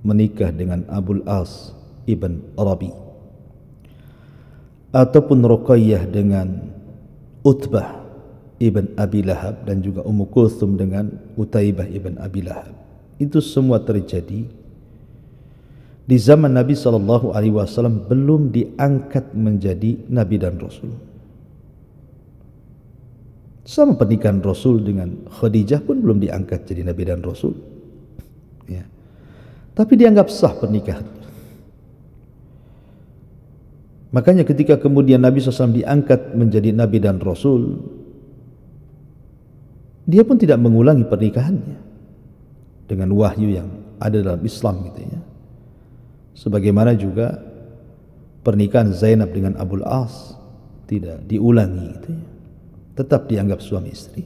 menikah dengan Abul As ibn Rabi, ataupun Ruqayyah dengan Utbah ibn Abi Lahab, dan juga Ummu Kulthum dengan Utaibah ibn Abi Lahab, itu semua terjadi di zaman Nabi SAW belum diangkat menjadi Nabi dan Rasul. Sama pernikahan Rasul dengan Khadijah pun belum diangkat jadi Nabi dan Rasul ya. Tapi dianggap sah pernikahan. Makanya ketika kemudian Nabi SAW diangkat menjadi Nabi dan Rasul, dia pun tidak mengulangi pernikahannya dengan wahyu yang ada dalam Islam gitu ya. Sebagaimana juga pernikahan Zainab dengan Abul As tidak diulangi gitu ya. Tetap dianggap suami istri.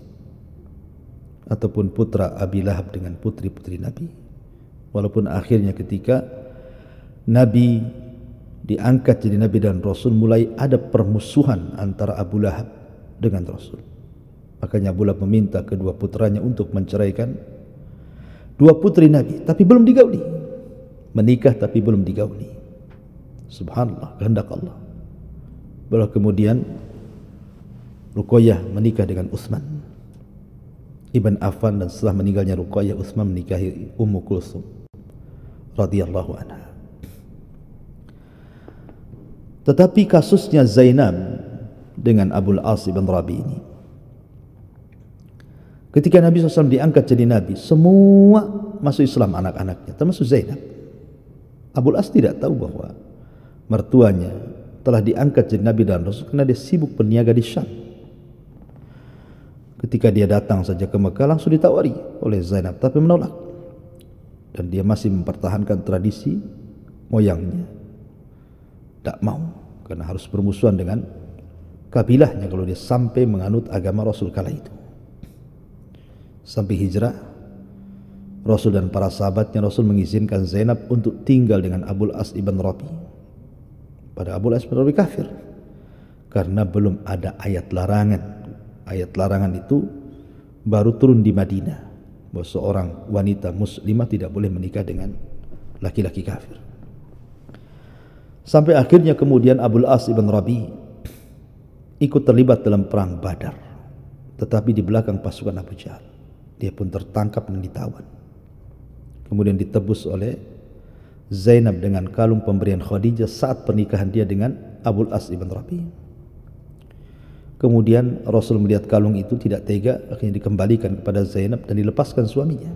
Ataupun putra Abi Lahab dengan putri-putri Nabi. Walaupun akhirnya ketika Nabi diangkat jadi Nabi dan Rasul, mulai ada permusuhan antara Abu Lahab dengan Rasul. Makanya Abu Lahab meminta kedua putranya untuk menceraikan Dua putri Nabi tapi belum digauli. Menikah tapi belum digauli. Subhanallah, kehendak Allah. Baru kemudian Ruqayyah menikah dengan Utsman Ibn Affan, dan setelah meninggalnya Ruqayyah, Utsman menikahi Ummu Kulsum radhiyallahu anha. Tetapi kasusnya Zainab dengan Abul As bin Rabi ini, ketika Nabi SAW diangkat jadi Nabi, semua masuk Islam anak-anaknya, termasuk Zainab. Abul As tidak tahu bahwa mertuanya telah diangkat jadi Nabi dan Rasul karena dia sibuk berniaga di Syam. Ketika dia datang saja ke Mekah, langsung ditawari oleh Zainab, tapi menolak. Dan dia masih mempertahankan tradisi moyangnya. Tak mau, karena harus bermusuhan dengan kabilahnya kalau dia sampai menganut agama Rasul kala itu. Sampai hijrah, Rasul dan para sahabatnya, Rasul mengizinkan Zainab untuk tinggal dengan Abul As ibn Rabi. Pada Abul As ibn Rabi kafir, karena belum ada ayat larangan. Ayat larangan itu baru turun di Madinah, bahwa seorang wanita muslimah tidak boleh menikah dengan laki-laki kafir. Sampai akhirnya kemudian Abul As ibn Rabi ikut terlibat dalam perang Badar, tetapi di belakang pasukan Abu Jahal. Dia pun tertangkap dan ditawan. Kemudian ditebus oleh Zainab dengan kalung pemberian Khadijah saat pernikahan dia dengan Abul As ibn Rabi. Kemudian Rasul melihat kalung itu tidak tega, akhirnya dikembalikan kepada Zainab dan dilepaskan suaminya,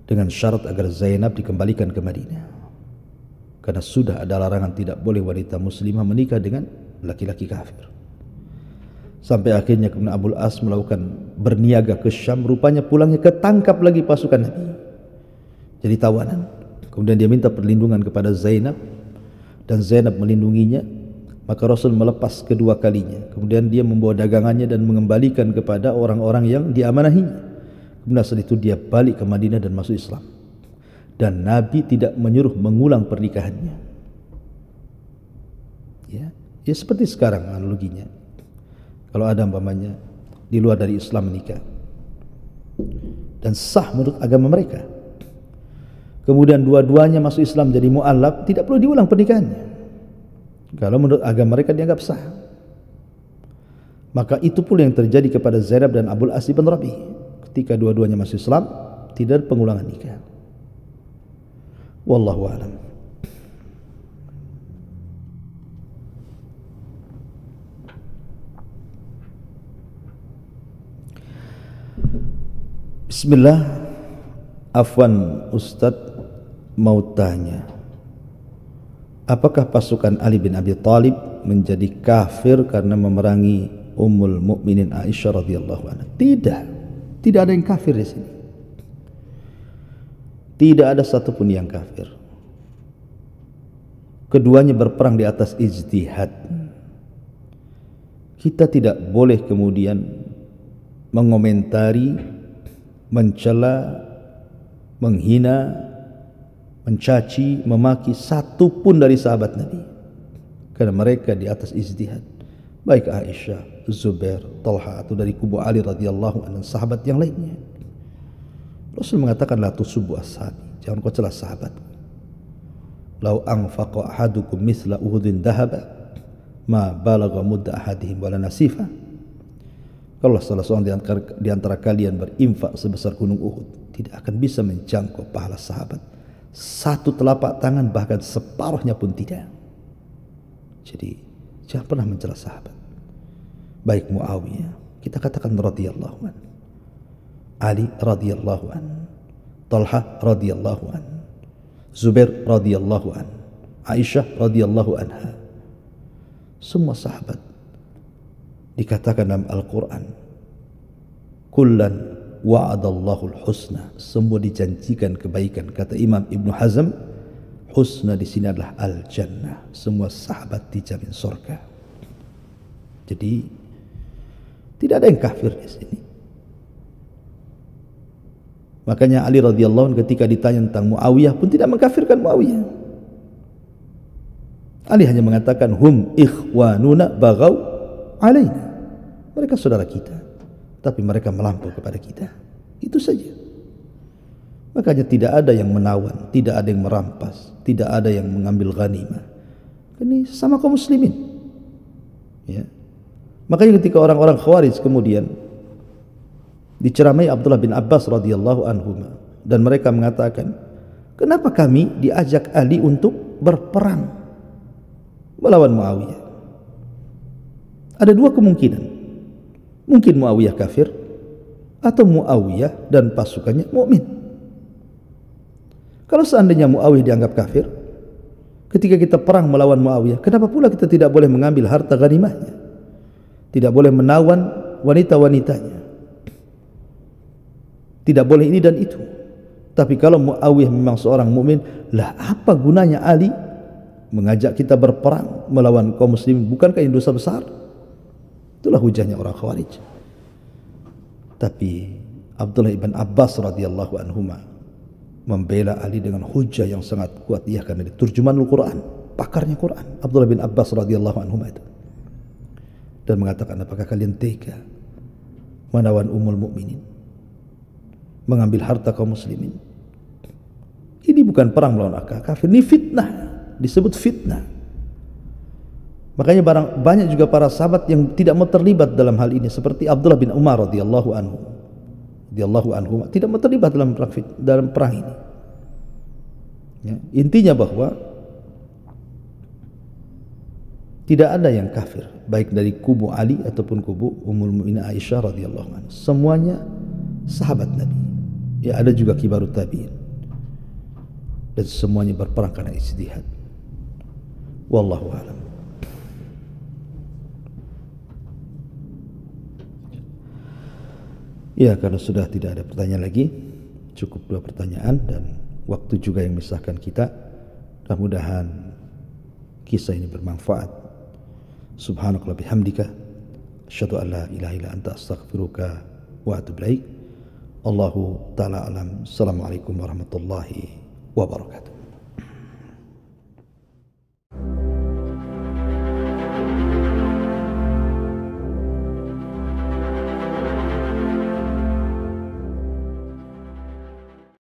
dengan syarat agar Zainab dikembalikan ke Madinah, karena sudah ada larangan tidak boleh wanita muslimah menikah dengan laki-laki kafir. Sampai akhirnya kemudian Abul As melakukan berniaga ke Syam, rupanya pulangnya ketangkap lagi pasukan Nabi, jadi tawanan. Kemudian dia minta perlindungan kepada Zainab dan Zainab melindunginya. Maka Rasul melepas kedua kalinya. Kemudian dia membawa dagangannya dan mengembalikan kepada orang-orang yang diamanahinya. Kemudian setelah itu dia balik ke Madinah dan masuk Islam. Dan Nabi tidak menyuruh mengulang pernikahannya. Ya seperti sekarang analoginya. Kalau ada umpamanya di luar dari Islam menikah dan sah menurut agama mereka, kemudian dua-duanya masuk Islam jadi mu'allaf, tidak perlu diulang pernikahannya. Kalau menurut agama mereka dianggap sah. Maka itu pula yang terjadi kepada Zainab dan Abul As bin Rabi. Ketika dua-duanya masuk Islam, tidak ada pengulangan nikah. Wallahu a'lam. Bismillah. Afwan, Ustadz mau tanya, apakah pasukan Ali bin Abi Thalib menjadi kafir karena memerangi Ummul Mukminin Aisyah radhiyallahu anha? Tidak ada yang kafir di sini. Tidak ada satupun yang kafir. Keduanya berperang di atas ijtihad. Kita tidak boleh kemudian mengomentari, mencela, menghina, mencaci, memaki satu pun dari sahabat Nabi, karena mereka di atas ijtihad, baik Aisyah, Zubair, Talha, atau dari kubu Ali radhiyallahu anhu, sahabat yang lainnya. Rasul mengatakan, la tusubbu ashabi, jangan kau celah sahabat. Lau anfaqa ahadukum mithla uhudin dhahaba ma balagha mudda ahadihim wala nasifa. Kalau salah seorang di antara kalian berinfak sebesar gunung Uhud, tidak akan bisa menjangkau pahala sahabat satu telapak tangan, bahkan separuhnya pun tidak. Jadi jangan pernah mencela sahabat. Baik Muawiyah, kita katakan radhiyallahu an, Ali radhiyallahu an, Talha radhiyallahu an, Zubair radhiyallahu an, Aisyah radhiyallahu anha. Semua sahabat dikatakan dalam Al-Quran, kullan wa'adallahul husna, semua dijanjikan kebaikan. Kata Imam Ibn Hazm, husna di sini adalah al-jannah, semua sahabat dijamin surga. Jadi tidak ada yang kafir di sini. Makanya Ali radhiyallahu anhu ketika ditanya tentang Muawiyah pun tidak mengkafirkan Muawiyah. Ali hanya mengatakan hum ikhwanuna baghaw alaina, mereka saudara kita, tapi mereka melampau kepada kita. Itu saja. Makanya tidak ada yang menawan, tidak ada yang merampas, tidak ada yang mengambil ghanimah. Ini sama kaum muslimin. Ya. Makanya ketika orang-orang Khawarij kemudian diceramai Abdullah bin Abbas radhiyallahu anhu, dan mereka mengatakan, kenapa kami diajak Ali untuk berperang melawan Muawiyah? Ada dua kemungkinan. Mungkin Muawiyah kafir, atau Muawiyah dan pasukannya mukmin. Kalau seandainya Muawiyah dianggap kafir, ketika kita perang melawan Muawiyah, kenapa pula kita tidak boleh mengambil harta ghanimahnya? Tidak boleh menawan wanita-wanitanya. Tidak boleh ini dan itu. Tapi kalau Muawiyah memang seorang mukmin, lah apa gunanya Ali mengajak kita berperang melawan kaum muslimin? Bukankah ini dosa besar? Itulah hujahnya orang Khawarij. Tapi Abdullah ibn Abbas radhiyallahu anhuma membela Ali dengan hujah yang sangat kuat. Ia karena dia turjumanul Quran, pakarnya Quran, Abdullah bin Abbas radhiyallahu anhuma itu. Dan mengatakan, apakah kalian tega menawan ummul mukminin, mengambil harta kaum muslimin? Ini bukan perang melawan kafir, ini fitnah, disebut fitnah. Makanya banyak juga para sahabat yang tidak mau terlibat dalam hal ini, seperti Abdullah bin Umar radhiyallahu anhu tidak mau terlibat dalam perang ini. Ya, intinya bahwa tidak ada yang kafir, baik dari kubu Ali ataupun kubu Ummul Mukminin Aisyah radhiyallahu anha. Semuanya sahabat Nabi. Ya, ada juga kibarut tabi'in. Dan semuanya berperang karena ijtihad. Wallahu a'lam. Ya, karena sudah tidak ada pertanyaan lagi, cukup 2 pertanyaan dan waktu juga yang memisahkan kita. Mudah-mudahan kisah ini bermanfaat. Subhanakallah bihamdika, asyhadu an la ilaha illa anta, astaghfiruka wa atubu ilaik. Allahu ta'ala alam. Assalamualaikum warahmatullahi wabarakatuh.